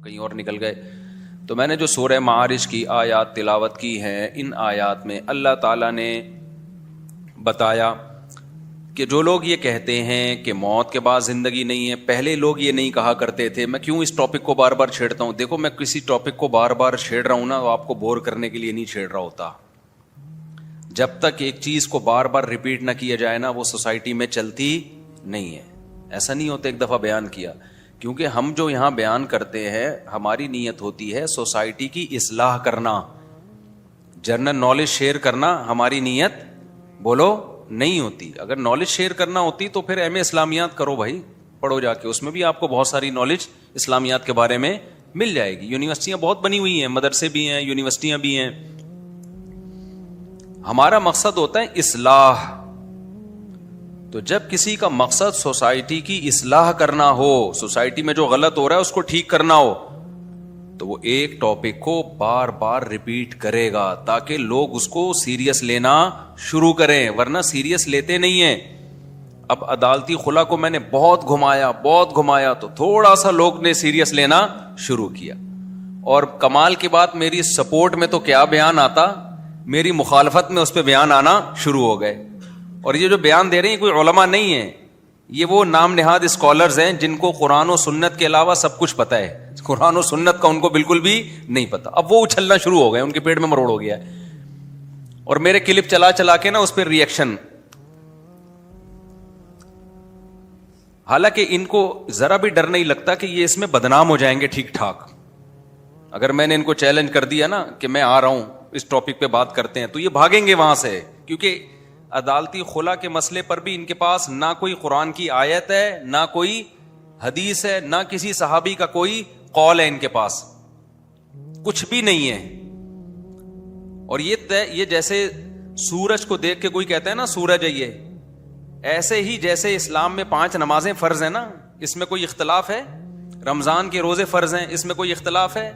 کہیں اور نکل گئے. تو میں نے جو سورہ معارج کی آیات تلاوت کی ہیں، ان آیات میں اللہ تعالیٰ نے بتایا کہ جو لوگ یہ کہتے ہیں کہ موت کے بعد زندگی نہیں ہے، پہلے لوگ یہ نہیں کہا کرتے تھے. میں کیوں اس ٹاپک کو بار بار چھیڑتا ہوں؟ دیکھو، میں کسی ٹاپک کو بار بار چھیڑ رہا ہوں نا، تو آپ کو بور کرنے کے لیے نہیں چھیڑ رہا ہوتا. جب تک ایک چیز کو بار بار ریپیٹ نہ کیا جائے نا، وہ سوسائٹی میں چلتی نہیں ہے. ایسا نہیں ہوتا ایک دفعہ بیان کیا، کیونکہ ہم جو یہاں بیان کرتے ہیں ہماری نیت ہوتی ہے سوسائٹی کی اصلاح کرنا. جنرل نالج شیئر کرنا ہماری نیت بولو نہیں ہوتی. اگر نالج شیئر کرنا ہوتی تو پھر ایم اے اسلامیات کرو بھائی، پڑھو جا کے، اس میں بھی آپ کو بہت ساری نالج اسلامیات کے بارے میں مل جائے گی. یونیورسٹیاں بہت بنی ہوئی ہیں، مدرسے بھی ہیں، یونیورسٹیاں بھی ہیں. ہمارا مقصد ہوتا ہے اصلاح. تو جب کسی کا مقصد سوسائٹی کی اصلاح کرنا ہو، سوسائٹی میں جو غلط ہو رہا ہے اس کو ٹھیک کرنا ہو، تو وہ ایک ٹاپک کو بار بار ریپیٹ کرے گا تاکہ لوگ اس کو سیریس لینا شروع کریں، ورنہ سیریس لیتے نہیں ہیں. اب عدالتی خلا کو میں نے بہت گھمایا تو تھوڑا سا لوگ نے سیریس لینا شروع کیا. اور کمال کی بات، میری سپورٹ میں تو کیا بیان آتا، میری مخالفت میں اس پہ بیان آنا شروع ہو گئے. اور یہ جو بیان دے رہے ہیں کوئی علماء نہیں ہیں، یہ وہ نام نہاد اسکالرز ہیں جن کو قرآن و سنت کے علاوہ سب کچھ پتہ ہے. قرآن و سنت کا ان کو بالکل بھی نہیں پتا. اب وہ اچھلنا شروع ہو گئے، ان کے پیٹ میں مروڑ ہو گیا ہے. اور میرے کلپ چلا کے نا اس پہ ریئیکشن. حالانکہ ان کو ذرا بھی ڈر نہیں لگتا کہ یہ اس میں بدنام ہو جائیں گے ٹھیک ٹھاک. اگر میں نے ان کو چیلنج کر دیا نا کہ میں آ رہا ہوں اس ٹاپک پہ بات کرتے ہیں، تو یہ بھاگیں گے وہاں سے. کیونکہ عدالتی خلا کے مسئلے پر بھی ان کے پاس نہ کوئی قرآن کی آیت ہے، نہ کوئی حدیث ہے، نہ کسی صحابی کا کوئی قول ہے. ان کے پاس کچھ بھی نہیں ہے. اور یہ جیسے سورج کو دیکھ کے کوئی کہتا ہے نا سورج ہے، یہ ایسے ہی جیسے اسلام میں 5 نمازیں فرض ہیں نا، اس میں کوئی اختلاف ہے؟ رمضان کے روزے فرض ہیں، اس میں کوئی اختلاف ہے؟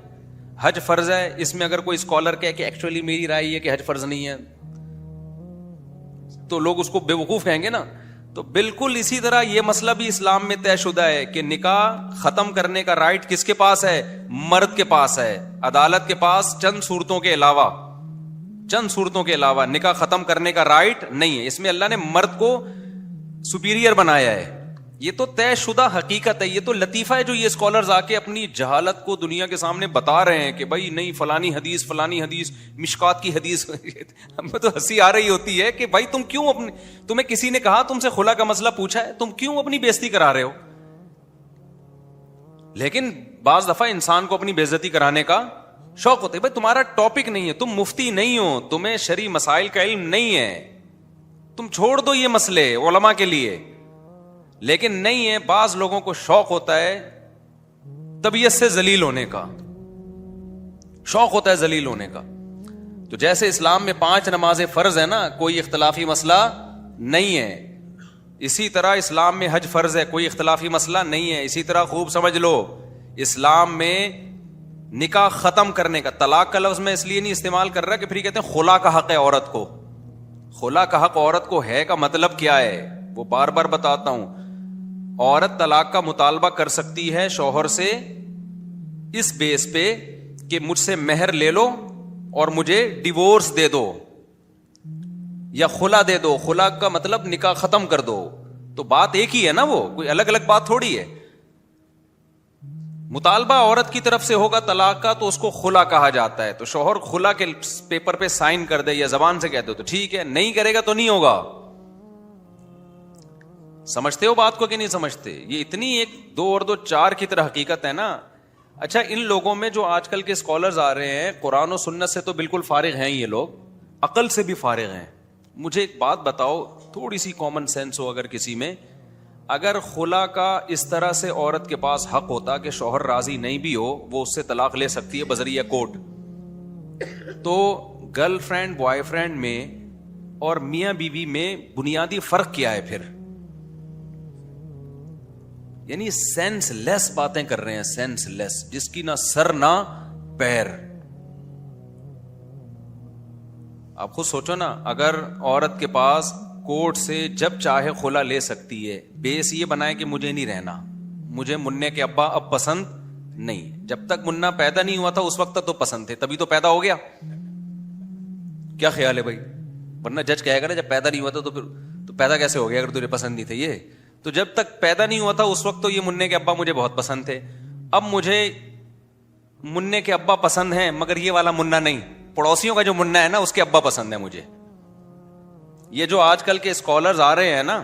حج فرض ہے، اس میں اگر کوئی اسکالر کہے کہ ایکچولی میری رائے یہ کہ حج فرض نہیں ہے، تو لوگ اس کو بے وقوف کہیں گے نا. تو بالکل اسی طرح یہ مسئلہ بھی اسلام میں طے شدہ ہے کہ نکاح ختم کرنے کا رائٹ کس کے پاس ہے؟ مرد کے پاس ہے. عدالت کے پاس چند صورتوں کے علاوہ نکاح ختم کرنے کا رائٹ نہیں ہے. اس میں اللہ نے مرد کو سپیریئر بنایا ہے. یہ تو طے شدہ حقیقت ہے. یہ تو لطیفہ ہے جو یہ اسکالرز آ کے اپنی جہالت کو دنیا کے سامنے بتا رہے ہیں کہ بھائی نہیں، فلانی حدیث مشکات کی حدیث. ہمیں تو ہنسی آ رہی ہوتی ہے کہ بھائی تم کیوں تمہیں کسی نے کہا تم سے خلا کا مسئلہ پوچھا ہے، تم کیوں اپنی بےزتی کرا رہے ہو؟ لیکن بعض دفعہ انسان کو اپنی بےزتی کرانے کا شوق ہوتا ہے. بھائی تمہارا ٹاپک نہیں ہے، تم مفتی نہیں ہو، تمہیں شرعی مسائل کا علم نہیں ہے، تم چھوڑ دو یہ مسئلے علماء کے لیے. لیکن نہیں ہے، بعض لوگوں کو شوق ہوتا ہے طبیعت سے ذلیل ہونے کا، شوق ہوتا ہے ذلیل ہونے کا. تو جیسے اسلام میں 5 نمازیں فرض ہے نا، کوئی اختلافی مسئلہ نہیں ہے، اسی طرح اسلام میں حج فرض ہے، کوئی اختلافی مسئلہ نہیں ہے. اسی طرح خوب سمجھ لو، اسلام میں نکاح ختم کرنے کا، طلاق کا لفظ میں اس لیے نہیں استعمال کر رہا کہ پھر کہتے ہیں خلا کا حق ہے عورت کو. خلا کا حق عورت کو ہے کا مطلب کیا ہے وہ بار بار بتاتا ہوں. عورت طلاق کا مطالبہ کر سکتی ہے شوہر سے اس بیس پہ کہ مجھ سے مہر لے لو اور مجھے ڈیورس دے دو یا خلا دے دو. خلا کا مطلب نکاح ختم کر دو. تو بات ایک ہی ہے نا، وہ کوئی الگ الگ بات تھوڑی ہے. مطالبہ عورت کی طرف سے ہوگا طلاق کا تو اس کو خلا کہا جاتا ہے. تو شوہر خلا کے پیپر پہ سائن کر دے یا زبان سے کہہ دو تو ٹھیک ہے، نہیں کرے گا تو نہیں ہوگا. سمجھتے ہو بات کو کہ نہیں سمجھتے؟ یہ اتنی 1 2 اور 2 4 کی طرح حقیقت ہے نا. اچھا، ان لوگوں میں جو آج کل کے اسکالرز آ رہے ہیں قرآن و سنت سے تو بالکل فارغ ہیں، یہ لوگ عقل سے بھی فارغ ہیں. مجھے ایک بات بتاؤ، تھوڑی سی کامن سینس ہو اگر کسی میں، اگر خلا کا اس طرح سے عورت کے پاس حق ہوتا کہ شوہر راضی نہیں بھی ہو وہ اس سے طلاق لے سکتی ہے بذریعہ کورٹ، تو گرل فرینڈ بوائے فرینڈ میں اور میاں بیوی میں بنیادی فرق کیا ہے پھر؟ یعنی سینس لیس باتیں کر رہے ہیں، سینس لیس، جس کی نہ سر نہ پیر. آپ خود سوچو نا، اگر عورت کے پاس کورٹ سے جب چاہے خلا لے سکتی ہے، بیس یہ بنائے کہ مجھے نہیں رہنا، مجھے منع کے ابا اب پسند نہیں. جب تک منا پیدا نہیں ہوا تھا اس وقت تو پسند تھے, تبھی تو پیدا ہو گیا. کیا خیال ہے بھائی؟ ورنہ جج کہے گا نا جب پیدا نہیں ہوا تھا تو پھر تو پیدا کیسے ہو گیا اگر تجھے پسند نہیں تھے یہ. تو جب تک پیدا نہیں ہوا تھا اس وقت تو یہ مننے کے ابا مجھے بہت پسند تھے. اب مجھے مننے کے ابا پسند ہیں مگر یہ والا منا نہیں, پڑوسیوں کا جو منا ہے نا اس کے ابا پسند ہے مجھے. یہ جو آج کل کے اسکالرز آ رہے ہیں نا,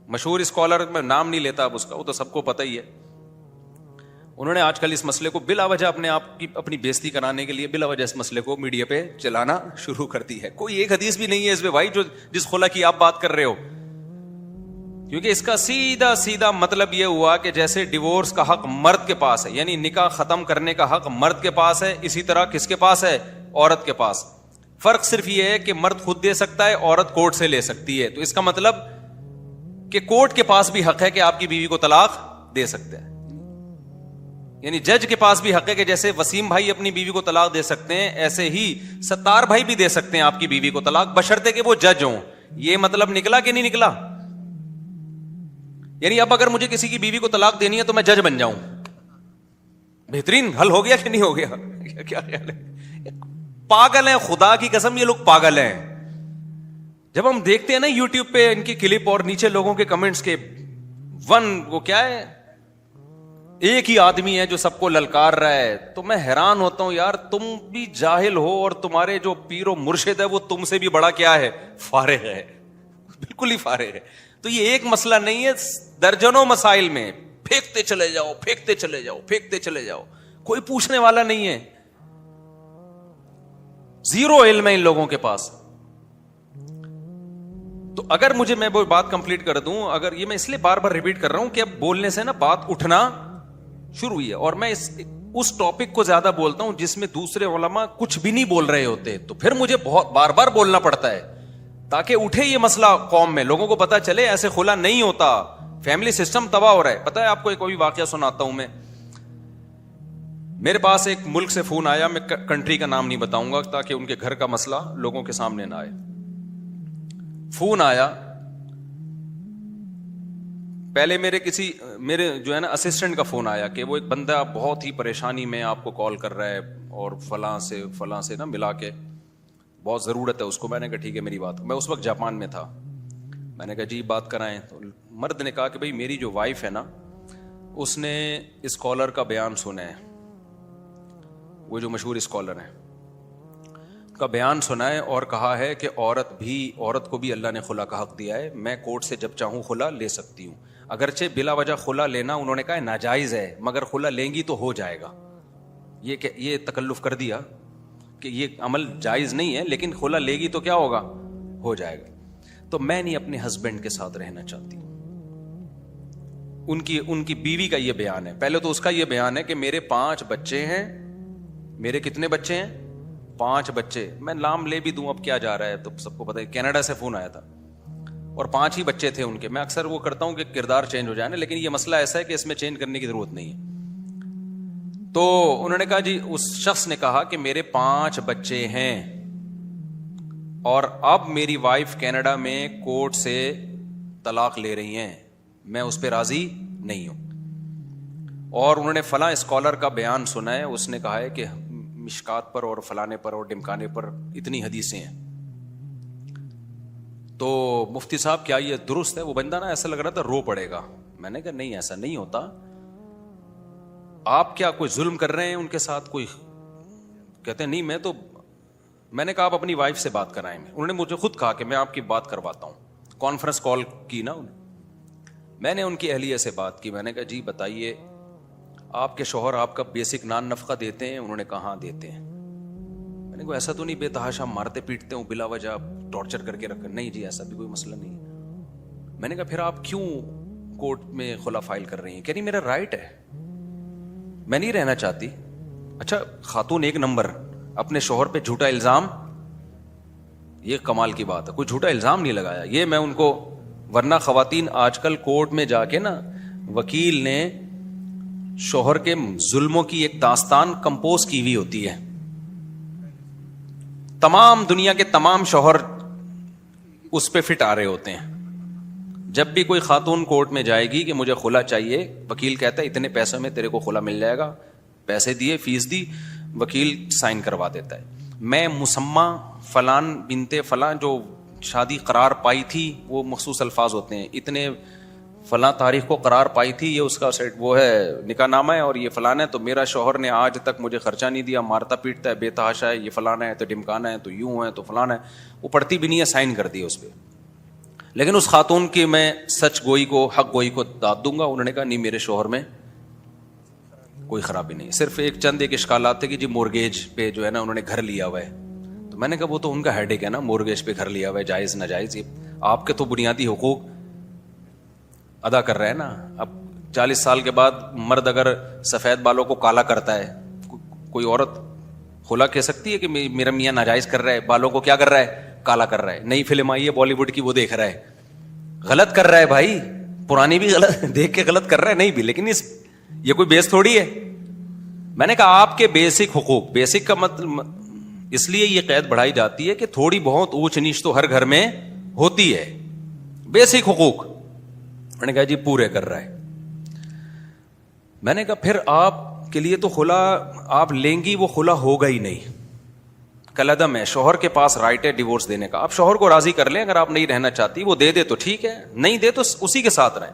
مشہور اسکالر, میں نام نہیں لیتا اب اس کا, وہ تو سب کو پتہ ہی ہے, انہوں نے آج کل اس مسئلے کو بلا وجہ اپنی بےزتی کرانے کے لیے بلا وجہ اس مسئلے کو میڈیا پہ چلانا شروع کر دی ہے. کوئی ایک حدیث بھی نہیں ہے اس پہ بھائی جو جس خلا کی آپ بات کر رہے ہو, کیونکہ اس کا سیدھا سیدھا مطلب یہ ہوا کہ جیسے ڈیورس کا حق مرد کے پاس ہے, یعنی نکاح ختم کرنے کا حق مرد کے پاس ہے, اسی طرح کس کے پاس ہے؟ عورت کے پاس. فرق صرف یہ ہے کہ مرد خود دے سکتا ہے, عورت کورٹ سے لے سکتی ہے. تو اس کا مطلب کہ کورٹ کے پاس بھی حق ہے کہ آپ کی بیوی کو طلاق دے سکتے ہیں, یعنی جج کے پاس بھی حق ہے کہ جیسے وسیم بھائی اپنی بیوی کو طلاق دے سکتے ہیں ایسے ہی ستار بھائی بھی دے سکتے ہیں آپ کی بیوی کو طلاق, بشرطے کہ وہ جج ہوں. یہ مطلب نکلا کہ نہیں نکلا؟ یعنی اب اگر مجھے کسی کی بیوی کو طلاق دینی ہے تو میں جج بن جاؤں, بہترین حل ہو گیا کہ نہیں ہو گیا؟ کیا خیال ہے؟ پاگل ہیں خدا کی قسم, یہ لوگ پاگل ہیں. جب ہم دیکھتے ہیں نا یوٹیوب پہ ان کی کلپ اور نیچے لوگوں کے کمنٹس کے وہ کیا ہے, ایک ہی آدمی ہے جو سب کو للکار رہا ہے, تو میں حیران ہوتا ہوں یار تم بھی جاہل ہو اور تمہارے جو پیر و مرشد ہے وہ تم سے بھی بڑا کیا ہے؟ فارغ ہے, بالکل ہی فارغ ہے. تو یہ ایک مسئلہ نہیں ہے, درجنوں مسائل میں پھینکتے چلے جاؤ, پھینکتے چلے جاؤ, پھینکتے چلے جاؤ, کوئی پوچھنے والا نہیں ہے. زیرو علم ہے ان لوگوں کے پاس. تو اگر مجھے, میں وہ بات کمپلیٹ کر دوں, اگر یہ میں اس لیے بار بار ریپیٹ کر رہا ہوں کہ اب بولنے سے نا بات اٹھنا شروع ہوئی ہے, اور میں اس ٹاپک کو زیادہ بولتا ہوں جس میں دوسرے علماء کچھ بھی نہیں بول رہے ہوتے, تو پھر مجھے بہت بار بار بولنا پڑتا ہے تاکہ اٹھے یہ مسئلہ قوم میں, لوگوں کو پتا چلے ایسے خلا نہیں ہوتا, فیملی سسٹم تباہ ہو رہا ہے. پتا ہے آپ کو ایک واقعہ سناتا ہوں میں. میرے پاس ایک ملک سے فون آیا, میں کنٹری کا نام نہیں بتاؤں گا تاکہ ان کے گھر کا مسئلہ لوگوں کے سامنے نہ آئے. فون آیا, پہلے میرے جو ہے نا اسسٹنٹ کا فون آیا کہ وہ ایک بندہ بہت ہی پریشانی میں آپ کو کال کر رہا ہے اور فلاں سے نا ملا کے بہت ضرورت ہے اس کو. میں نے کہا ٹھیک ہے میری بات, میں اس وقت جاپان میں تھا, میں نے کہا جی بات کرائیں. تو مرد نے کہا کہ بھائی میری جو وائف ہے نا اس نے اسکالر کا بیان سنا ہے, وہ جو مشہور اسکالر ہیں کا بیان سنا ہے اور کہا ہے کہ عورت کو بھی اللہ نے خلا کا حق دیا ہے, میں کورٹ سے جب چاہوں خلا لے سکتی ہوں. اگرچہ بلا وجہ خلا لینا انہوں نے کہا ناجائز ہے, مگر خلا لیں گی تو ہو جائے گا. یہ تکلف کر دیا کہ یہ عمل جائز نہیں ہے, لیکن خلا لے گی تو کیا ہوگا؟ ہو جائے گا. تو میں نہیں اپنے ہسبینڈ کے ساتھ رہنا چاہتی. ان کی بیوی کا یہ بیان ہے. پہلے تو اس کا یہ بیان ہے کہ میرے 5 بچے ہیں. میرے کتنے بچے ہیں؟ 5 بچے. میں نام لے بھی دوں اب کیا جا رہا ہے, تو سب کو پتا ہے کینیڈا سے فون آیا تھا اور 5 ہی بچے تھے ان کے. میں اکثر وہ کرتا ہوں کہ کردار چینج ہو جائے نا, لیکن یہ مسئلہ ایسا ہے کہ اس میں چینج کرنے کی ضرورت نہیں ہے. تو انہوں نے کہا جی, اس شخص نے کہا کہ میرے 5 بچے ہیں اور اب میری وائف کینیڈا میں کورٹ سے طلاق لے رہی ہیں, میں اس پہ راضی نہیں ہوں. اور انہوں نے فلاں اسکالر کا بیان سنا ہے, اس نے کہا ہے کہ مشکات پر اور فلانے پر اور ڈمکانے پر اتنی حدیثیں ہیں. تو مفتی صاحب کیا یہ درست ہے؟ وہ بندہ نا ایسا لگ رہا تھا رو پڑے گا. میں نے کہا نہیں ایسا نہیں ہوتا, آپ کیا کوئی ظلم کر رہے ہیں ان کے ساتھ؟ کوئی کہتے ہیں نہیں, میں نے کہا آپ اپنی وائف سے بات کرائیں گے. انہوں نے مجھے خود کہا کہ میں آپ کی بات کرواتا ہوں. کانفرنس کال کی نا انہیں, میں نے ان کی اہلیہ سے بات کی. میں نے کہا جی بتائیے آپ کے شوہر آپ کا بیسک نان نفقہ دیتے ہیں؟ انہوں نے کہا ہاں دیتے ہیں. میں نے کہا ایسا تو نہیں بے تحاشا مارتے پیٹتے ہوں بلا وجہ ٹارچر کر کے رکھ؟ نہیں جی ایسا بھی کوئی مسئلہ نہیں. میں نے کہا پھر آپ کیوں کورٹ میں خلا فائل کر رہی ہیں؟ کہ نہیں میرا رائٹ ہے, میں نہیں رہنا چاہتی. اچھا خاتون 1 نمبر اپنے شوہر پہ جھوٹا الزام, یہ کمال کی بات ہے, کوئی جھوٹا الزام نہیں لگایا. یہ میں ان کو, ورنہ خواتین آج کل کورٹ میں جا کے نا وکیل نے شوہر کے ظلموں کی ایک داستان کمپوز کی ہوئی ہوتی ہے. تمام دنیا کے تمام شوہر اس پہ فٹ آ رہے ہوتے ہیں. جب بھی کوئی خاتون کورٹ میں جائے گی کہ مجھے خلا چاہیے، وکیل کہتا ہے اتنے پیسوں میں تیرے کو خلا مل جائے گا، پیسے دیے، فیس دی، وکیل سائن کروا دیتا ہے. میں مسمہ فلان بنتے فلاں جو شادی قرار پائی تھی، وہ مخصوص الفاظ ہوتے ہیں، اتنے فلاں تاریخ کو قرار پائی تھی، یہ اس کا وہ ہے نکاح نامہ ہے اور یہ فلانا ہے، تو میرا شوہر نے آج تک مجھے خرچہ نہیں دیا، مارتا پیٹتا ہے، بے تحاشا ہے، یہ فلانا ہے تو ڈمکانا ہے تو یوں ہے تو فلانا ہے. وہ پڑھتی بھی نہیں ہے، سائن کر دی اس پہ. لیکن اس خاتون کی میں سچ گوئی کو، حق گوئی کو داد دوں گا. انہوں نے کہا نہیں، میرے شوہر میں کوئی خرابی نہیں، صرف ایک اشکالات تھے کہ جی مورگیج پہ جو ہے نا انہوں نے گھر لیا ہوا ہے. تو میں نے کہا وہ تو ان کا ہیڈ ایک ہے نا، مورگیج پہ گھر لیا ہوا ہے، جائز ناجائز، یہ آپ کے تو بنیادی حقوق ادا کر رہے ہیں نا. اب 40 سال کے بعد مرد اگر سفید بالوں کو کالا کرتا ہے، کوئی عورت خلا کہہ سکتی ہے کہ میرا میاں ناجائز کر رہا ہے، بالوں کو کیا کر رہا ہے، کالا کر رہا ہے. نئی فلم آئی ہے بالی ووڈ کی، وہ دیکھ رہا ہے، غلط کر رہا ہے بھائی، پرانی بھی غلط دیکھ کے غلط کر رہا ہے، نہیں بھی، لیکن یہ کوئی بیس تھوڑی ہے. میں نے کہا آپ کے بیسک حقوق، بیسک کا مطلب اس لیے یہ قید بڑھائی جاتی ہے کہ تھوڑی بہت اونچ نیچ تو ہر گھر میں ہوتی ہے، بیسک حقوق. میں نے کہا جی پورے کر رہا ہے. میں نے کہا پھر آپ کے لیے تو خلا آپ لیں گی، وہ خلا ہوگا ہی نہیں، کلعدم ہے. شوہر کے پاس رائٹ ہے ڈیورس دینے کا، آپ شوہر کو راضی کر لیں، اگر آپ نہیں رہنا چاہتی وہ دے دے تو ٹھیک ہے، نہیں دے تو اسی کے ساتھ رہیں.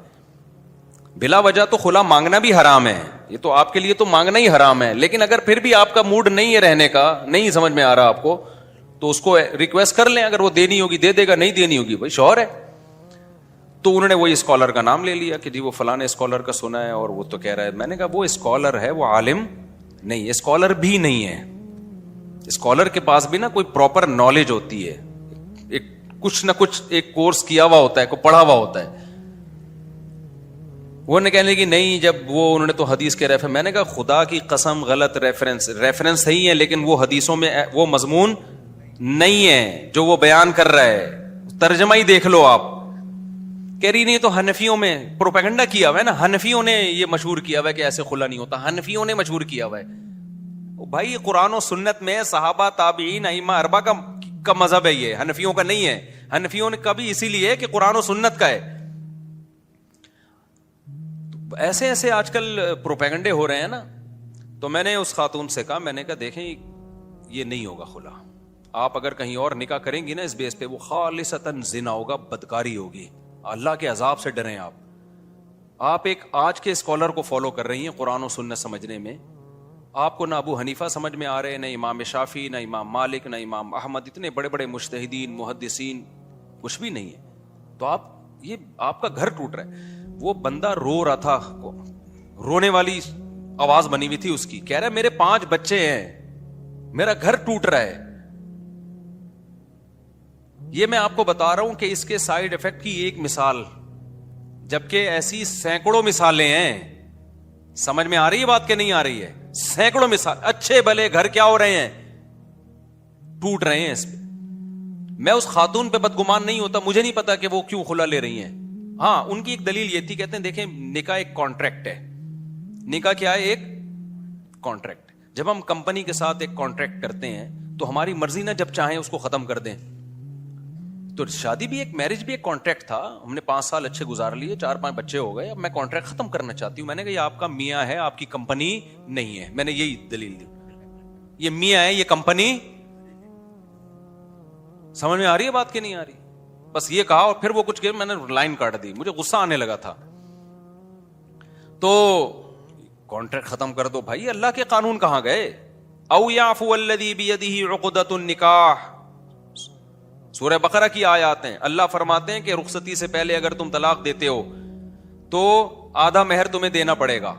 بلا وجہ تو خلا مانگنا بھی حرام ہے، یہ تو آپ کے لیے تو مانگنا ہی حرام ہے. لیکن اگر پھر بھی آپ کا موڈ نہیں ہے رہنے کا، نہیں سمجھ میں آ رہا آپ کو، تو اس کو ریکویسٹ کر لیں، اگر وہ دینی ہوگی دے دے گا، نہیں دینی ہوگی بھائی شوہر ہے. تو انہوں نے وہی اسکالر کا نام لے لیا کہ جی وہ فلاں اسکالر کا سنا ہے اور وہ تو کہہ رہا ہے. میں نے کہا وہ اسکالر ہے، وہ عالم نہیں، اسکالر بھی نہیں ہے. اسکالر کے پاس بھی نا کوئی پراپر نالج ہوتی ہے، ایک کچھ نہ کچھ ایک کورس کیا ہوا ہوتا ہے، کوئی پڑھا ہوا ہوتا ہے. وہ نے کہنے کی نہیں، جب وہ انہوں نے تو حدیث کے ریفرنس، میں نے کہا خدا کی قسم غلط ریفرنس صحیح ہے لیکن وہ حدیثوں میں وہ مضمون نہیں ہے جو وہ بیان کر رہا ہے. ترجمہ ہی دیکھ لو آپ. کہہ رہی نہیں تو حنفیوں میں پروپیگنڈا کیا ہوا ہے نا، حنفیوں نے یہ مشہور کیا ہوا ہے کہ ایسے خلا نہیں ہوتا، حنفیوں نے مشہور کیا ہوا ہے. بھائی قرآن و سنت میں صحابہ تابعین ائمہ اربعہ کا مذہب ہے، یہ حنفیوں کا نہیں ہے. حنفیوں نے کبھی اسی لیے کہ قرآن و سنت کا ہے. ایسے ایسے آج کل پروپیگنڈے ہو رہے ہیں نا. تو میں نے اس خاتون سے کہا، میں نے کہا دیکھیں یہ نہیں ہوگا خلا، آپ اگر کہیں اور نکاح کریں گی نا اس بیس پہ، وہ خالصتاً زنا ہوگا، بدکاری ہوگی، اللہ کے عذاب سے ڈریں. آپ ایک آج کے اسکالر کو فالو کر رہی ہیں قرآن و سنت سمجھنے میں. آپ کو نہ ابو حنیفہ سمجھ میں آ رہے، نہ امام شافعی، نہ امام مالک، نہ امام احمد، اتنے بڑے بڑے مجتہدین محدثین، کچھ بھی نہیں ہے. تو آپ کا گھر ٹوٹ رہا ہے. وہ بندہ رو رہا تھا، رونے والی آواز بنی ہوئی تھی اس کی، کہہ رہا ہے میرے 5 بچے ہیں، میرا گھر ٹوٹ رہا ہے. یہ میں آپ کو بتا رہا ہوں کہ اس کے سائیڈ افیکٹ کی ایک مثال، جبکہ ایسی سینکڑوں مثالیں ہیں. سمجھ میں آ رہی ہے بات کہ نہیں آ رہی ہے؟ سینکڑوں مثال، اچھے بھلے گھر کیا ہو رہے ہیں، ٹوٹ رہے ہیں اس پہ. میں اس خاتون پہ بدگمان نہیں ہوتا، مجھے نہیں پتا کہ وہ کیوں خلا لے رہی ہیں. ہاں ان کی ایک دلیل یہ تھی، کہتے ہیں دیکھیں نکاح ایک کانٹریکٹ ہے. نکاح کیا ہے؟ ایک کانٹریکٹ. جب ہم کمپنی کے ساتھ ایک کانٹریکٹ کرتے ہیں تو ہماری مرضی نہ جب چاہیں اس کو ختم کر دیں. تو شادی بھی ایک، میرج بھی ایک کانٹریکٹ تھا. ہم نے 5 سال اچھے گزار لیے، 4-5 بچے ہو گئے، اب میں کانٹریکٹ ختم کرنا چاہتی ہوں. میں نے کہا یہ آپ کا میاں ہے، آپ کی کمپنی نہیں ہے. میں نے یہی دلیل دی، یہ میاں ہے، یہ کمپنی. سمجھ میں آ رہی ہے بات کہ نہیں آ رہی؟ بس یہ کہا اور پھر وہ کچھ کہ میں نے لائن کاٹ دی، مجھے غصہ آنے لگا تھا. تو کانٹریکٹ ختم کر دو بھائی، اللہ کے قانون کہاں گئے؟ او یعفو الذی بیدہ عقدۃ النکاح، سورہ بقرہ کی آیات ہیں. اللہ فرماتے ہیں کہ رخصتی سے پہلے اگر تم طلاق دیتے ہو تو آدھا مہر تمہیں دینا پڑے گا،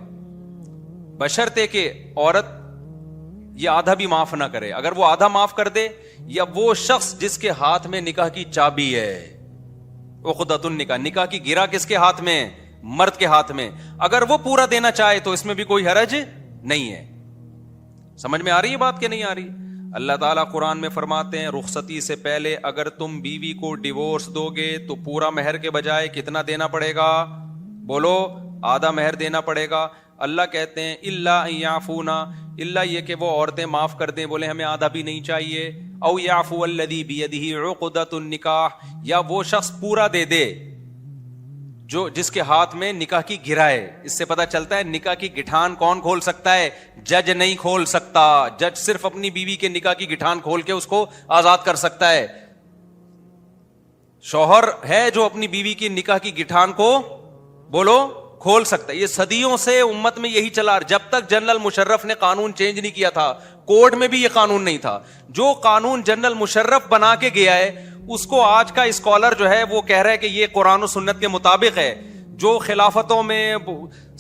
بشرطے کہ عورت یہ آدھا بھی معاف نہ کرے. اگر وہ آدھا معاف کر دے، یا وہ شخص جس کے ہاتھ میں نکاح کی چابی ہے، عقدۃ النکاح، نکاح کی گرہ کس کے ہاتھ میں؟ مرد کے ہاتھ میں. اگر وہ پورا دینا چاہے تو اس میں بھی کوئی حرج نہیں ہے. سمجھ میں آ رہی ہے بات کہ نہیں آ رہی؟ اللہ تعالیٰ قرآن میں فرماتے ہیں رخصتی سے پہلے اگر تم بیوی کو ڈیورس دو گے تو پورا مہر کے بجائے کتنا دینا پڑے گا؟ بولو، آدھا مہر دینا پڑے گا. اللہ کہتے ہیں الا ان یعفونا، الا یہ کہ وہ عورتیں معاف کر دیں، بولے ہمیں آدھا بھی نہیں چاہیے. او یعفو الذی بیدہ عقدۃ النکاح، یا وہ شخص پورا دے دے. جو جس کے ہاتھ میں نکاح کی گرہ ہے. اس سے پتا چلتا ہے نکاح کی گٹھان کون کھول سکتا ہے؟ جج نہیں کھول سکتا. جج صرف اپنی بیوی کے نکاح کی گٹھان کھول کے اس کو آزاد کر سکتا ہے. شوہر ہے جو اپنی بیوی کی نکاح کی گٹھان کو بولو کھول سکتا ہے. یہ صدیوں سے امت میں یہی چلا. جب تک جنرل مشرف نے قانون چینج نہیں کیا تھا, کورٹ میں بھی یہ قانون نہیں تھا. جو قانون جنرل مشرف بنا کے گیا ہے اس کو آج کا اسکالر جو ہے وہ کہہ رہا ہے کہ یہ قرآن و سنت کے مطابق ہے. جو خلافتوں میں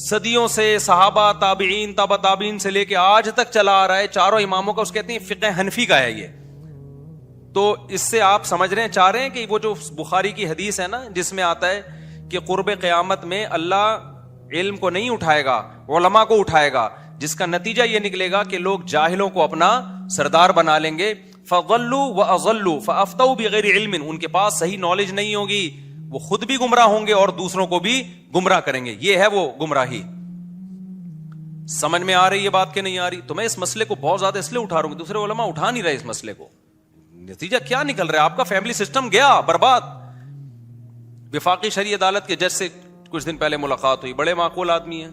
صدیوں سے صحابہ تابعین تابع تابعین سے لے کے آج تک چلا آ رہا ہے, چاروں اماموں کا, اس کہتے ہیں فقہ حنفی کا ہے یہ. تو اس سے آپ سمجھ رہے ہیں, چاہ رہے ہیں کہ وہ جو بخاری کی حدیث ہے نا جس میں آتا ہے کہ قرب قیامت میں اللہ علم کو نہیں اٹھائے گا, علماء کو اٹھائے گا, جس کا نتیجہ یہ نکلے گا کہ لوگ جاہلوں کو اپنا سردار بنا لیں گے. فضلوا واضلوا فافتوا بغیر علم, ان کے پاس صحیح نالج نہیں ہوگی, وہ خود بھی گمراہ ہوں گے اور دوسروں کو بھی گمراہ کریں گے. یہ ہے وہ گمراہی. سمجھ میں آ رہی یہ بات کہ نہیں آ رہی؟ تو میں اس مسئلے کو بہت زیادہ اس لیے اٹھا رہا ہوں, دوسرے علماء اٹھا نہیں رہے اس مسئلے کو. نتیجہ کیا نکل رہا ہے؟ آپ کا فیملی سسٹم گیا برباد. وفاقی شرعی عدالت کے جج سے کچھ دن پہلے ملاقات ہوئی, بڑے معقول آدمی ہیں.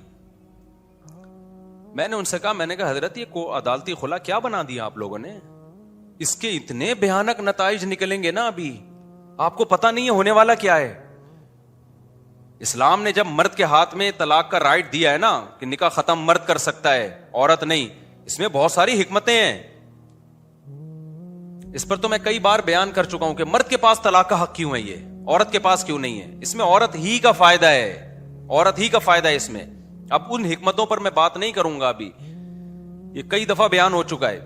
میں نے ان سے کہا, میں نے کہا حضرت یہ کو عدالتی خلا کیا بنا دیا آپ لوگوں نے؟ اس کے اتنے بھیانک نتائج نکلیں گے نا, ابھی آپ کو پتہ نہیں ہے ہونے والا کیا ہے. اسلام نے جب مرد کے ہاتھ میں طلاق کا رائٹ دیا ہے نا کہ نکاح ختم مرد کر سکتا ہے عورت نہیں, اس میں بہت ساری حکمتیں ہیں. اس پر تو میں کئی بار بیان کر چکا ہوں کہ مرد کے پاس طلاق کا حق کیوں ہے, یہ عورت کے پاس کیوں نہیں ہے. اس میں عورت ہی کا فائدہ ہے, عورت ہی کا فائدہ ہے اس میں. اب ان حکمتوں پر میں بات نہیں کروں گا, ابھی یہ کئی دفعہ بیان ہو چکا ہے.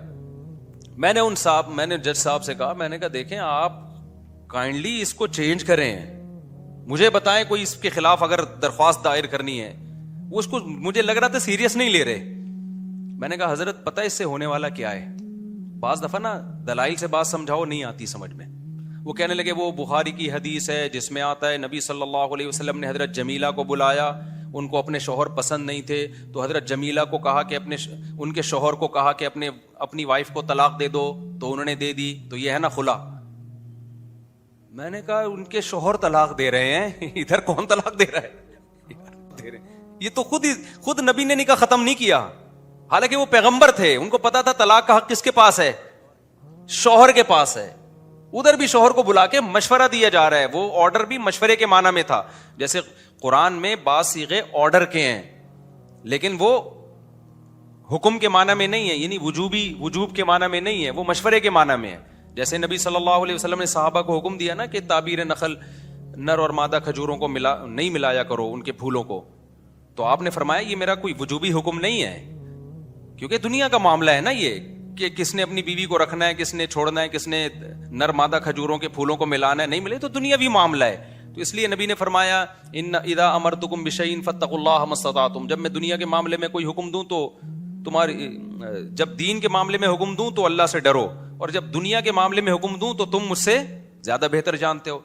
میں نے جج صاحب سے کہا, میں نے کہا دیکھیں آپ کائنڈلی اس کو چینج کریں, مجھے بتائیں کوئی اس کے خلاف اگر درخواست دائر کرنی ہے. وہ اس کو مجھے لگ رہا تھا سیریس نہیں لے رہے. میں نے کہا حضرت پتہ اس سے ہونے والا کیا ہے؟ بعض دفعہ نا دلائل سے بات سمجھاؤ نہیں آتی سمجھ میں. وہ کہنے لگے وہ بخاری کی حدیث ہے جس میں آتا ہے نبی صلی اللہ علیہ وسلم نے حضرت جمیلہ کو بلایا, ان کو اپنے شوہر پسند نہیں تھے تو حضرت جمیلہ کو کہا کہ ان کے شوہر کو کہا کہ اپنی وائف کو طلاق دے دو, تو انہوں نے دے دی, تو یہ ہے نا خلا. میں نے کہا ان کے شوہر طلاق دے رہے ہیں, ادھر کون طلاق دے رہا ہے؟ یہ تو خود نبی نے نکاح ختم نہیں کیا, حالانکہ وہ پیغمبر تھے, ان کو پتا تھا طلاق کا حق کس کے پاس ہے؟ شوہر کے پاس ہے. ادھر بھی شوہر کو بلا کے مشورہ دیا جا رہا ہے. وہ آرڈر بھی مشورے کے معنی میں تھا, جیسے قرآن میں بعض صیغے آرڈر کے ہیں لیکن وہ حکم کے معنی میں نہیں ہے, یعنی وجوب کے معنی میں نہیں ہے, وہ مشورے کے معنی میں ہے. جیسے نبی صلی اللہ علیہ وسلم نے صحابہ کو حکم دیا نا کہ تعبیر نخل نر اور مادہ کھجوروں کو نہیں ملایا کرو ان کے پھولوں کو, تو آپ نے فرمایا یہ میرا کوئی وجوبی حکم نہیں ہے, کیونکہ دنیا کا معاملہ ہے نا یہ کہ کس نے اپنی بیوی کو رکھنا ہے, کس نے چھوڑنا ہے, کس نے نر مادہ کھجوروں کے پھولوں کو ملانا ہے, نہیں ملے تو دنیاوی معاملہ ہے. تو اس لیے نبی نے فرمایا ان اذا امرتکم بشیء فاتقوا اللہ ما استطعتم, جب میں دنیا کے معاملے میں کوئی حکم دوں تو جب دین کے معاملے میں حکم دوں تو اللہ سے ڈرو, اور جب دنیا کے معاملے میں حکم دوں تو تم مجھ سے زیادہ بہتر جانتے ہو.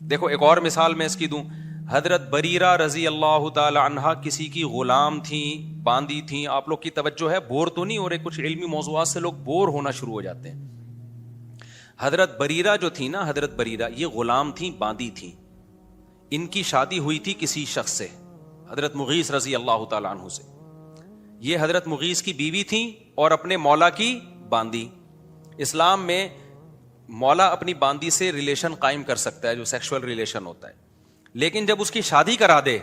دیکھو ایک اور مثال میں اس کی دوں. حضرت بریرہ رضی اللہ تعالی عنہا کسی کی غلام تھیں, باندی تھیں. آپ لوگ کی توجہ ہے, بور تو نہیں ہو رہے, کچھ علمی موضوعات سے لوگ بور ہونا شروع ہو جاتے ہیں. حضرت بریرہ جو تھی نا, حضرت بریرہ یہ غلام تھیں, باندی تھیں. ان کی شادی ہوئی تھی کسی شخص سے, حضرت مغیث رضی اللہ تعالی عنہ سے. یہ حضرت مغیث کی بیوی تھیں اور اپنے مولا کی باندی. اسلام میں مولا اپنی باندی سے ریلیشن قائم کر سکتا ہے, جو سیکشول ریلیشن ہوتا ہے, لیکن جب اس کی شادی کرا دے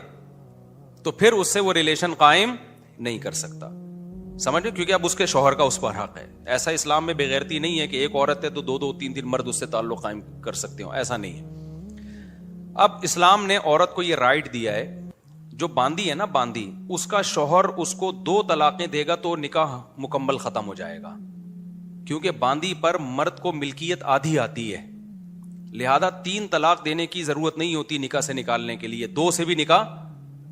تو پھر اس سے وہ ریلیشن قائم نہیں کر سکتا. سمجھو, کیونکہ اب اس کے شوہر کا اس پر حق ہے. ایسا اسلام میں بے غیرتی نہیں ہے کہ ایک عورت ہے تو دو تین مرد اس سے تعلق قائم کر سکتے ہو, ایسا نہیں ہے. اب اسلام نے عورت کو یہ رائٹ دیا ہے, جو باندی ہے نا باندی, اس کا شوہر اس کو 2 طلاقیں دے گا تو نکاح مکمل ختم ہو جائے گا, کیونکہ باندی پر مرد کو ملکیت آدھی آتی ہے, لہذا 3 طلاق دینے کی ضرورت نہیں ہوتی نکاح سے نکالنے کے لیے. 2 سے بھی نکاح,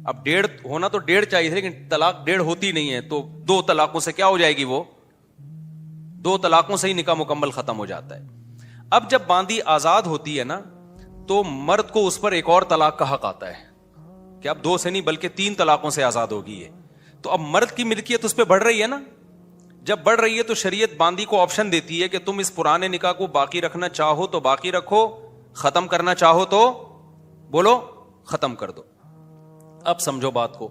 اب 1.5 ہونا تو 1.5 چاہیے تھا, لیکن طلاق 1.5 ہوتی نہیں ہے, تو 2 طلاقوں سے کیا ہو جائے گی, وہ 2 طلاقوں سے ہی نکاح مکمل ختم ہو جاتا ہے. اب جب باندی آزاد ہوتی ہے نا تو مرد کو اس پر ایک اور طلاق کا حق آتا ہے کہ اب 2 سے نہیں بلکہ 3 طلاقوں سے آزاد ہوگی ہے. تو اب مرد کی ملکیت اس پہ بڑھ رہی ہے نا. جب بڑھ رہی ہے تو شریعت باندی کو آپشن دیتی ہے کہ تم اس پرانے نکاح کو باقی رکھنا چاہو تو باقی رکھو, ختم کرنا چاہو تو بولو ختم کر دو. اب سمجھو بات کو.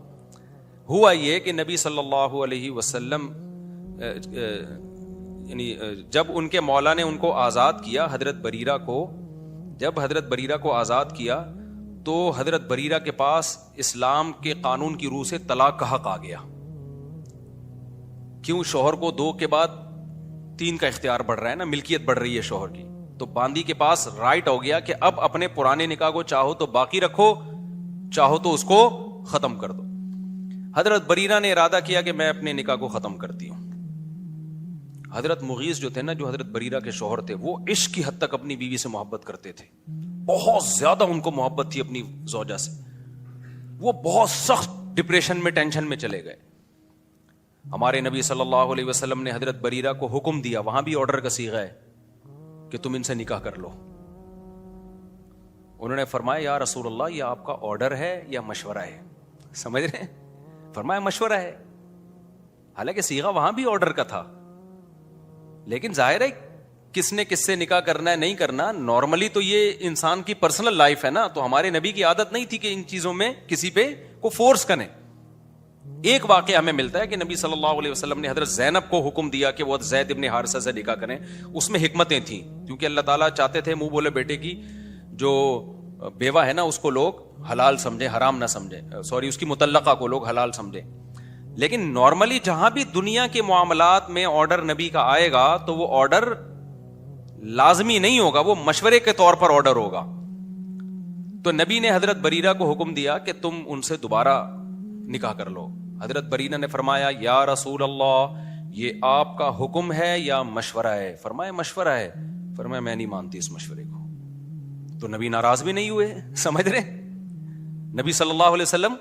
ہوا یہ کہ نبی صلی اللہ علیہ وسلم یعنی جب ان کے مولا نے ان کو آزاد کیا, حضرت بریرہ کو, جب حضرت بریرہ کو آزاد کیا تو حضرت بریرہ کے پاس اسلام کے قانون کی روح سے طلاق کا حق آ گیا. کیوں؟ شوہر کو 2 کے بعد 3 کا اختیار بڑھ رہا ہے نا, ملکیت بڑھ رہی ہے شوہر کی, تو باندی کے پاس رائٹ ہو گیا کہ اب اپنے پرانے نکاح کو چاہو تو باقی رکھو, چاہو تو اس کو ختم کر دو. حضرت بریرہ نے ارادہ کیا کہ میں اپنے نکاح کو ختم کرتی ہوں. حضرت مغیث جو تھے نا, جو حضرت بریرہ کے شوہر تھے, وہ عشق کی حد تک اپنی بیوی سے محبت کرتے تھے, بہت زیادہ ان کو محبت تھی اپنی زوجہ سے. وہ بہت سخت ڈپریشن میں, ٹینشن میں چلے گئے. ہمارے نبی صلی اللہ علیہ وسلم نے حضرت بریرہ کو حکم دیا, وہاں بھی آرڈر کا صیغہ ہے کہ تم ان سے نکاح کر لو. انہوں نے فرمایا یا رسول اللہ, یہ آپ کا آرڈر ہے یا مشورہ ہے؟ سمجھ رہے ہیں؟ فرمایا مشورہ ہے. حالانکہ صیغہ وہاں بھی آرڈر کا تھا, لیکن ظاہر ہے کس نے کس سے نکاح کرنا ہے نہیں کرنا, نارملی تو یہ انسان کی پرسنل لائف ہے نا, تو ہمارے نبی کی عادت نہیں تھی کہ ان چیزوں میں کسی پہ کو فورس کریں. ایک واقعہ ہمیں ملتا ہے کہ نبی صلی اللہ علیہ وسلم نے حضرت زینب کو حکم دیا کہ وہ زید ابن حارثہ سے نکاح کریں. اس میں حکمتیں تھیں, کیونکہ اللہ تعالیٰ چاہتے تھے منہ بولے بیٹے کی جو بیوہ ہے نا اس کو لوگ حلال سمجھیں, حرام نہ سمجھیں, اس کی مطلقہ کو لوگ حلال سمجھیں. لیکن نارملی جہاں بھی دنیا کے معاملات میں آرڈر نبی کا آئے گا تو وہ آرڈر لازمی نہیں ہوگا, وہ مشورے کے طور پر آرڈر ہوگا. تو نبی نے حضرت بریرہ کو حکم دیا کہ تم ان سے دوبارہ نکاح کر لو. حضرت بریرہ نے فرمایا یا رسول اللہ, یہ آپ کا حکم ہے یا مشورہ ہے؟ فرمایا مشورہ ہے. فرمایا میں نہیں مانتی اس مشورے کو. تو نبی ناراض بھی نہیں ہوئے, سمجھ رہے, نبی صلی اللہ علیہ وسلم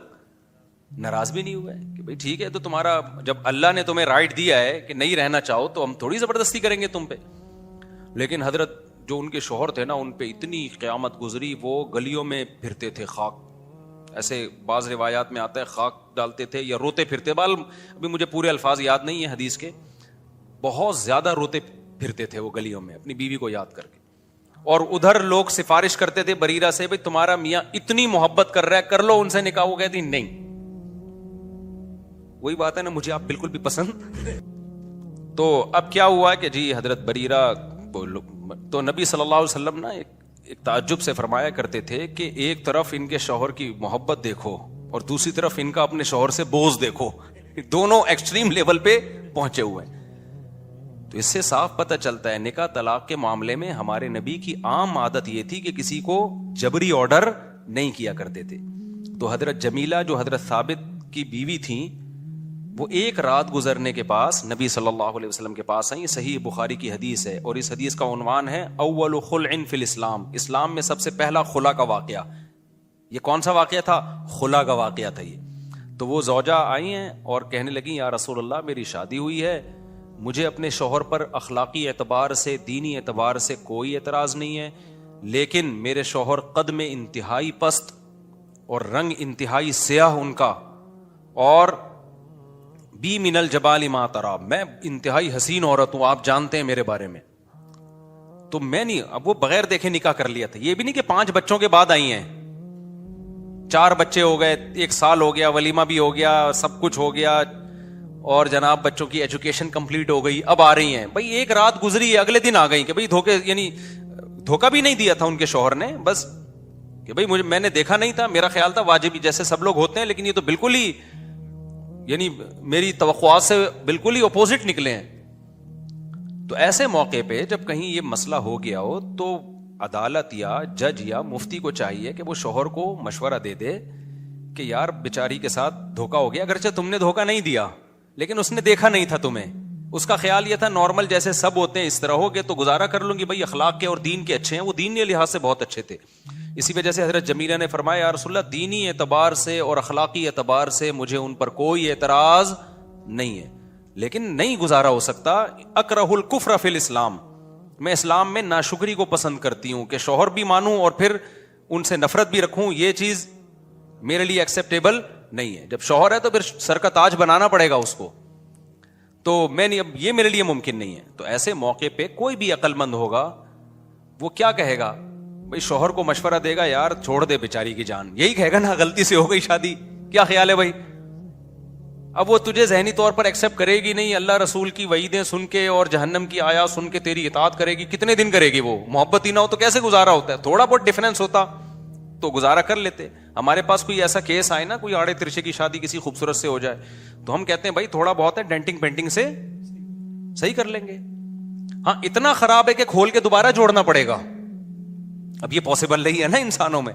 ناراض بھی نہیں ہوئے کہ بھئی ٹھیک ہے, تو تمہارا جب اللہ نے تمہیں رائٹ دیا ہے کہ نہیں رہنا چاہو تو ہم تھوڑی زبردستی کریں گے تم پہ. لیکن حضرت جو ان کے شوہر تھے نا, ان پہ اتنی قیامت گزری, وہ گلیوں میں پھرتے تھے خاک, ایسے بعض روایات میں آتا ہے خاک ڈالتے تھے یا روتے پھرتے, ابھی مجھے پورے الفاظ یاد نہیں ہیں حدیث کے, بہت زیادہ روتے پھرتے تھے وہ گلیوں میں اپنی بیوی کو یاد کر کے. اور ادھر لوگ سفارش کرتے تھے بریرہ سے, بھئی تمہارا میاں اتنی محبت کر رہا ہے, کر لو ان سے نکاح. وہ کہتی نہیں. وہی بات ہے نا, مجھے آپ بالکل بھی پسند. تو اب کیا ہوا کہ جی حضرت بریرہ, تو نبی صلی اللہ علیہ وسلم نا ایک تعجب سے فرمایا کرتے تھے کہ ایک طرف ان کے شوہر کی محبت دیکھو اور دوسری طرف ان کا اپنے شوہر سے بوجھ دیکھو, دونوں ایکسٹریم لیول پہ پہنچے ہوئے ہیں. تو اس سے صاف پتہ چلتا ہے نکاح طلاق کے معاملے میں ہمارے نبی کی عام عادت یہ تھی کہ کسی کو جبری آرڈر نہیں کیا کرتے تھے. تو حضرت جمیلہ جو حضرت ثابت کی بیوی تھیں, وہ ایک رات گزرنے کے پاس نبی صلی اللہ علیہ وسلم کے پاس آئیں. صحیح بخاری کی حدیث ہے, اور اس حدیث کا عنوان ہے اول خلع فی الاسلام, اسلام میں سب سے پہلا خلا کا واقعہ. یہ کون سا واقعہ تھا؟ خلا کا واقعہ تھا یہ. تو وہ زوجہ آئی ہیں اور کہنے لگی یا رسول اللہ, میری شادی ہوئی ہے, مجھے اپنے شوہر پر اخلاقی اعتبار سے, دینی اعتبار سے کوئی اعتراض نہیں ہے, لیکن میرے شوہر قد میں انتہائی پست اور رنگ انتہائی سیاہ ان کا, اور بی من الجبال ما ترى, میں انتہائی حسین عورت ہوں, آپ جانتے ہیں میرے بارے میں. تو میں نہیں, اب وہ بغیر دیکھے نکاح کر لیا تھا. یہ بھی نہیں کہ 5 بچوں کے بعد آئی ہیں, 4 بچے ہو گئے, 1 سال ہو گیا, ولیمہ بھی ہو گیا, سب کچھ ہو گیا, اور جناب بچوں کی ایجوکیشن کمپلیٹ ہو گئی, اب آ رہی ہیں. بھائی ایک رات گزری ہے, اگلے دن آ گئی کہ بھائی دھوکے, یعنی دھوکہ بھی نہیں دیا تھا ان کے شوہر نے, بس کہ بھائی میں نے دیکھا نہیں تھا, میرا خیال تھا واجبی جیسے سب لوگ ہوتے ہیں, لیکن یہ تو بالکل ہی یعنی میری توقعات سے بالکل ہی اپوزٹ نکلے ہیں. تو ایسے موقع پہ جب کہیں یہ مسئلہ ہو گیا ہو تو عدالت یا جج یا مفتی کو چاہیے کہ وہ شوہر کو مشورہ دے دے کہ یار بیچاری کے ساتھ دھوکا ہو گیا, اگرچہ تم نے دھوکا نہیں دیا لیکن اس نے دیکھا نہیں تھا تمہیں, اس کا خیال یہ تھا نارمل جیسے سب ہوتے ہیں اس طرح ہو گے تو گزارا کر لوں گی, بھائی اخلاق کے اور دین کے اچھے ہیں, وہ دین کے لحاظ سے بہت اچھے تھے. اسی وجہ سے حضرت جمیلہ نے فرمایا یا رسول اللہ, دینی اعتبار سے اور اخلاقی اعتبار سے مجھے ان پر کوئی اعتراض نہیں ہے, لیکن نہیں گزارا ہو سکتا. اکرہ الکفر فی الاسلام, میں اسلام میں ناشکری کو پسند کرتی ہوں کہ شوہر بھی مانوں اور پھر ان سے نفرت بھی رکھوں, یہ چیز میرے لیے ایکسیپٹیبل نہیں ہے. جب شوہر ہے تو پھر سر کا تاج بنانا پڑے گا اس کو, تو میں نہیں, اب یہ میرے لیے ممکن نہیں ہے. تو ایسے موقع پہ کوئی بھی عقل مند ہوگا وہ کیا کہے گا؟ بھائی شوہر کو مشورہ دے گا یار چھوڑ دے بیچاری کی جان, یہی کہے گا نا, غلطی سے ہو گئی شادی, کیا خیال ہے بھائی؟ اب وہ تجھے ذہنی طور پر ایکسپٹ کرے گی نہیں, اللہ رسول کی وعیدیں سن کے اور جہنم کی آیات سن کے تیری اطاعت کرے گی, کتنے دن کرے گی وہ؟ محبت ہی نہ ہو تو کیسے گزارا ہوتا ہے؟ تھوڑا بہت ڈفرینس ہوتا تو گزارا کر لیتے. ہمارے پاس کوئی ایسا کیس آئے نا, کوئی آڑے ترچے کی شادی کسی خوبصورت سے ہو جائے, تو ہم کہتے ہیں بھائی تھوڑا بہت ہے, ڈینٹنگ پینٹنگ سے صحیح کر لیں گے. ہاں اتنا خراب ہے کہ کھول کے دوبارہ جوڑنا پڑے گا. اب یہ پاسبل نہیں ہے نا انسانوں میں.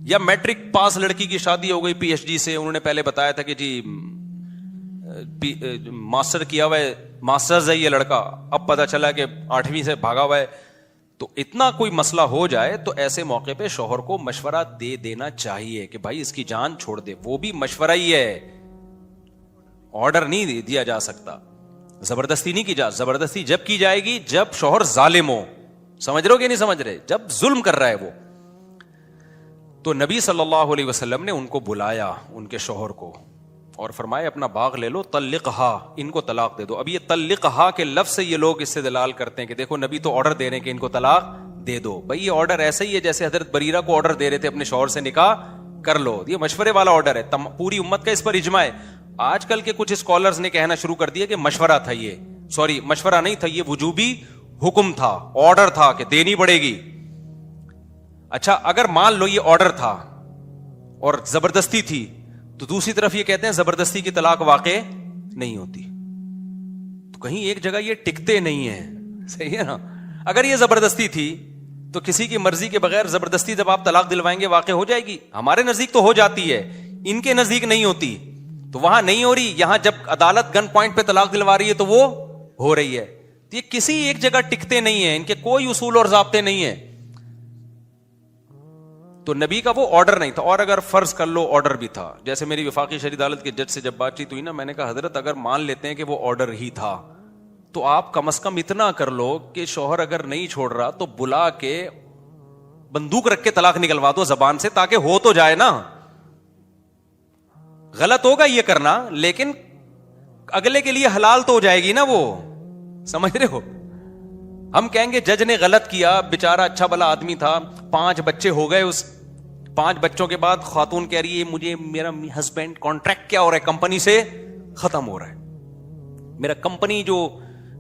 یا میٹرک پاس لڑکی کی شادی ہو گئی پی ایچ ڈی سے, انہوں نے پہلے بتایا تھا کہ جی ماسٹر کیا ہوا ہے, ماسٹرز ہے یہ لڑکا, اب پتا چلا کہ 8ویں سے بھاگا ہوا ہے. تو اتنا کوئی مسئلہ ہو جائے تو ایسے موقع پہ شوہر کو مشورہ دے دینا چاہیے کہ بھائی اس کی جان چھوڑ دے. وہ بھی مشورہ ہی ہے, آرڈر نہیں دیا جا سکتا, زبردستی نہیں کی جا. زبردستی جب کی جائے گی جب شوہر ظالم ہو. سمجھ رہے ہو کہ نہیں سمجھ رہے؟ جب ظلم کر رہا ہے وہ. تو نبی صلی اللہ علیہ وسلم نے ان کو بلایا, ان کے شوہر کو, اور فرمایا اپنا باغ لے لو, طلقہا, ان کو طلاق دے دو. اب یہ طلقہا کے لفظ سے یہ لوگ استدلال کرتے ہیں کہ دیکھو نبی تو آرڈر دے رہے ہیں کہ ان کو طلاق دے دو. بھائی یہ آرڈر ایسا ہی ہے جیسے حضرت بریرہ کو آرڈر دے رہے تھے اپنے شوہر سے نکاح کر لو. یہ مشورے والا آرڈر ہے, پوری امت کا اس پر اجماع ہے. آج کل کے کچھ اسکالرز نے کہنا شروع کر دیا کہ مشورہ تھا یہ, سوری مشورہ نہیں تھا, یہ وجوبی حکم تھا, آرڈر تھا کہ دینی پڑے گی. اچھا اگر مان لو یہ آرڈر تھا اور زبردستی تھی, تو دوسری طرف یہ کہتے ہیں زبردستی کی طلاق واقع نہیں ہوتی. تو کہیں ایک جگہ یہ ٹکتے نہیں ہیں, صحیح ہے نا. اگر یہ زبردستی تھی تو کسی کی مرضی کے بغیر زبردستی جب آپ طلاق دلوائیں گے واقع ہو جائے گی. ہمارے نزدیک تو ہو جاتی ہے, ان کے نزدیک نہیں ہوتی. تو وہاں نہیں ہو رہی, یہاں جب عدالت گن پوائنٹ پہ طلاق دلوا رہی ہے تو وہ ہو رہی ہے. تو یہ کسی ایک جگہ ٹکتے نہیں ہیں, ان کے کوئی اصول اور ضابطے نہیں ہیں. تو نبی کا وہ آرڈر نہیں تھا. اور اگر فرض کر لو آرڈر بھی تھا, جیسے میری وفاقی شرعی عدالت کے جج سے جب بات چیت ہوئی نا, میں نے کہا حضرت اگر مان لیتے ہیں کہ وہ آرڈر ہی تھا تو آپ کم از کم اتنا کر لو کہ شوہر اگر نہیں چھوڑ رہا تو بلا کے بندوق رکھ کے طلاق نکلوا دو زبان سے, تاکہ ہو تو جائے نا. غلط ہوگا یہ کرنا, لیکن اگلے کے لیے حلال تو ہو جائے گی نا وہ. سمجھ رہے ہو؟ ہم کہیں گے جج نے غلط کیا, بیچارہ اچھا بھلا آدمی تھا, 5 بچے ہو گئے, اس 5 بچوں کے بعد خاتون کہہ رہی ہے مجھے میرا ہسبینڈ کانٹریکٹ کیا ہو رہا ہے, کمپنی سے ختم ہو رہا ہے. میرا کمپنی جو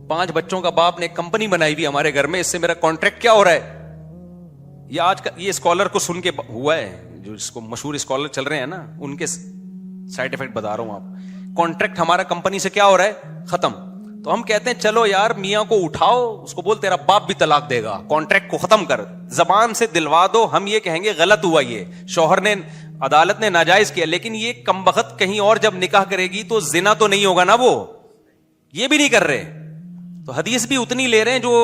5 بچوں کا باپ نے کمپنی بنائی ہوئی ہمارے گھر میں, اس سے میرا کانٹریکٹ کیا ہو رہا ہے. یہ آج کا یہ اسکالر کو سن کے ہوا ہے, جو اس کو مشہور اسکالر چل رہے ہیں نا, ان کے سائڈ افیکٹ بتا رہا ہوں آپ. کانٹریکٹ ہمارا کمپنی سے کیا ہو رہا ہے, ختم. تو ہم کہتے ہیں چلو یار میاں کو اٹھاؤ, اس کو بول تیرا باپ بھی طلاق دے گا, کانٹریکٹ کو ختم کر, زبان سے دلوا دو. ہم یہ کہیں گے غلط ہوا, یہ شوہر نے, عدالت نے ناجائز کیا. لیکن یہ کمبخت کہیں اور جب نکاح کرے گی تو زنا تو نہیں ہوگا نا, وہ یہ بھی نہیں کر رہے. تو حدیث بھی اتنی لے رہے ہیں جو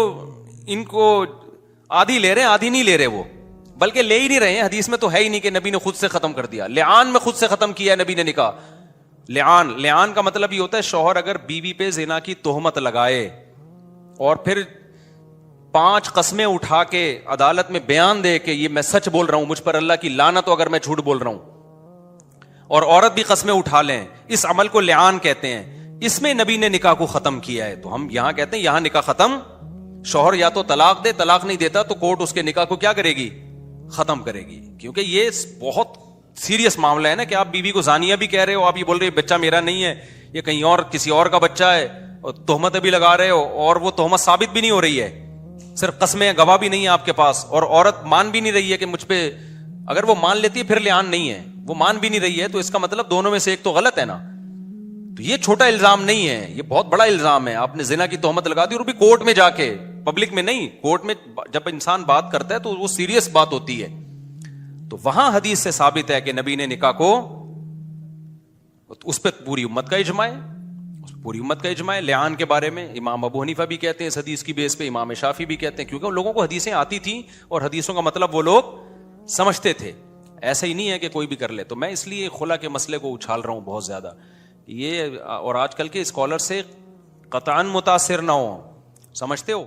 ان کو آدھی لے رہے ہیں, آدھی نہیں لے رہے وہ, بلکہ لے ہی نہیں رہے ہیں. حدیث میں تو ہے ہی نہیں کہ نبی نے خود سے ختم کر دیا. لعان میں خود سے ختم کیا نبی نے نکاح. لعان کا مطلب یہ ہوتا ہے شوہر اگر بیوی پہ زنا کی تہمت لگائے اور پھر 5 قسمیں اٹھا کے عدالت میں بیان دے کہ یہ میں سچ بول رہا ہوں, مجھ پر اللہ کی لعنت ہو اگر میں جھوٹ بول رہا ہوں, اور عورت بھی قسمیں اٹھا لیں, اس عمل کو لعان کہتے ہیں. اس میں نبی نے نکاح کو ختم کیا ہے. تو ہم یہاں کہتے ہیں یہاں نکاح ختم. شوہر یا تو طلاق دے, طلاق نہیں دیتا تو کورٹ اس کے نکاح کو کیا کرے گی, ختم کرے گی. کیونکہ یہ بہت سیریس معاملہ ہے نا, کہ آپ بیوی کو زانیہ بھی کہہ رہے ہو, آپ یہ بول رہے بچہ میرا نہیں ہے, یہ کہیں اور کسی اور کا بچہ ہے, اور تہمت بھی لگا رہے ہو, اور وہ تہمت ثابت بھی نہیں ہو رہی ہے, صرف قسمیں گواہ بھی نہیں ہے آپ کے پاس, اور عورت مان بھی نہیں رہی ہے کہ مجھ پہ, اگر وہ مان لیتی ہے پھر لعان نہیں ہے, وہ مان بھی نہیں رہی ہے, تو اس کا مطلب دونوں میں سے ایک تو غلط ہے نا. تو یہ چھوٹا الزام نہیں ہے, یہ بہت بڑا الزام ہے. آپ نے زنا کی تہمت لگا دی, اور بھی کورٹ میں جا کے, پبلک میں نہیں, کورٹ میں جب انسان بات کرتا ہے تو وہ سیریس بات ہوتی ہے. تو وہاں حدیث سے ثابت ہے کہ نبی نے نکاح کو, اس پہ پوری امت کا اجماع ہے, پوری امت کا اجماع ہے. لعان کے بارے میں امام ابو حنیفہ بھی کہتے ہیں اس حدیث کی بیس پہ, امام شافعی بھی کہتے ہیں, کیونکہ ان لوگوں کو حدیثیں آتی تھیں اور حدیثوں کا مطلب وہ لوگ سمجھتے تھے. ایسا ہی نہیں ہے کہ کوئی بھی کر لے. تو میں اس لیے خلا کے مسئلے کو اچھال رہا ہوں بہت زیادہ یہ, اور آج کل کے اسکالر سے قطعاً متاثر نہ ہو. سمجھتے ہو؟